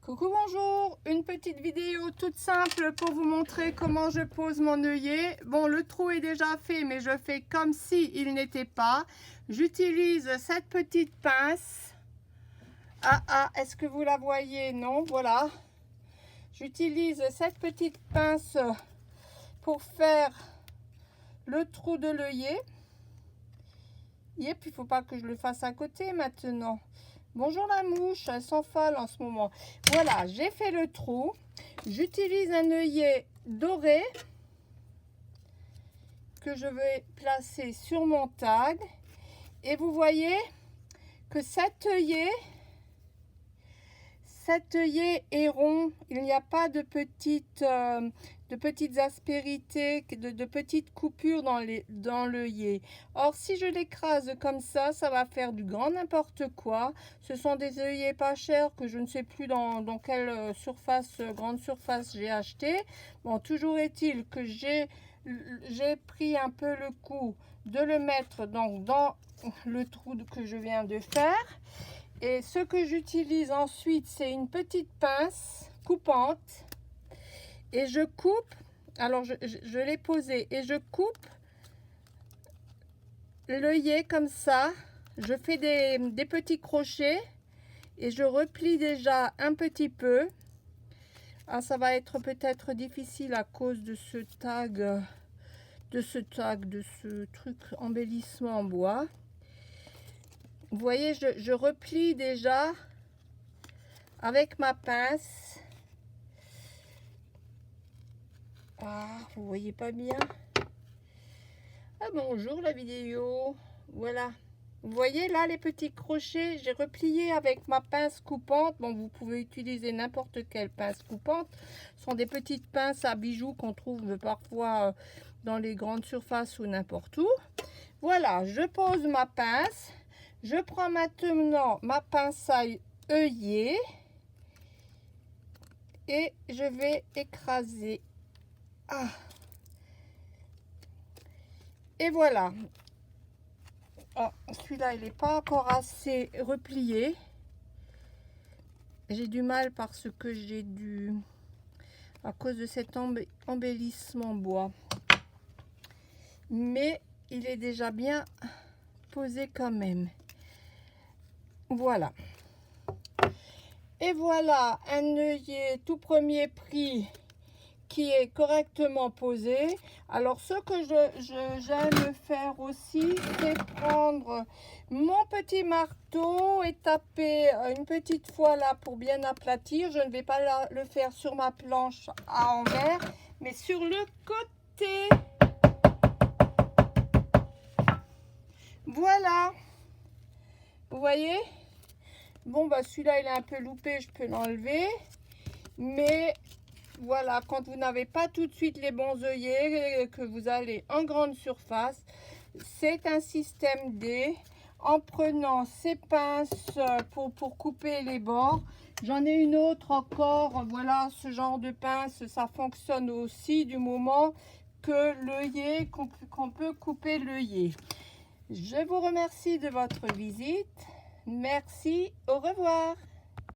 Coucou, bonjour, une petite vidéo toute simple pour vous montrer comment je pose mon œillet. Bon, le trou est déjà fait, mais je fais comme si il n'était pas. J'utilise cette petite pince. Est-ce que vous la voyez? Non, voilà. J'utilise cette petite pince pour faire le trou de l'œillet. Et puis, il ne faut pas que je le fasse à côté maintenant. Bonjour la mouche, elles sont folles en ce moment. Voilà, j'ai fait le trou. J'utilise un œillet doré que je vais placer sur mon tag. Et vous voyez que cet œillet est rond. Il n'y a pas de petites aspérités, de petites coupures dans l'œillet. Or, si je l'écrase comme ça va faire du grand n'importe quoi. Ce sont des œillets pas chers que je ne sais plus dans quelle grande surface j'ai acheté. Bon, toujours est-il que j'ai pris un peu le coup de le mettre donc dans le trou que je viens de faire. Et ce que j'utilise ensuite, c'est une petite pince coupante. Et je coupe, alors je l'ai posé et je coupe l'œillet comme ça. Je fais des petits crochets et je replie déjà un petit peu. Ah, ça va être peut-être difficile à cause de ce tag, de ce truc embellissement en bois. Vous voyez, je replie déjà avec ma pince. Ah, vous voyez pas bien. Ah, bonjour la vidéo. Voilà. Vous voyez là les petits crochets, j'ai replié avec ma pince coupante. Bon, vous pouvez utiliser n'importe quelle pince coupante. Ce sont des petites pinces à bijoux qu'on trouve parfois dans les grandes surfaces ou n'importe où. Voilà, je pose ma pince. Je prends maintenant ma pince à œillet et je vais écraser. Ah. Et voilà. Oh, celui-là, il n'est pas encore assez replié. J'ai du mal parce que à cause de cet embellissement bois. Mais il est déjà bien posé quand même. Voilà. Et voilà un œillet tout premier prix qui est correctement posé. Alors ce que j'aime faire aussi, c'est prendre mon petit marteau et taper une petite fois là pour bien aplatir. Je ne vais pas le faire sur ma planche à envers, mais sur le côté. Voilà, vous voyez. Bon, bah celui-là il est un peu loupé, je peux l'enlever, mais voilà, quand vous n'avez pas tout de suite les bons œillets, que vous allez en grande surface, c'est un système D. En prenant ces pinces pour couper les bords, j'en ai une autre encore. Voilà, ce genre de pince, ça fonctionne aussi du moment que l'œillet, qu'on peut couper l'œillet. Je vous remercie de votre visite. Merci, au revoir.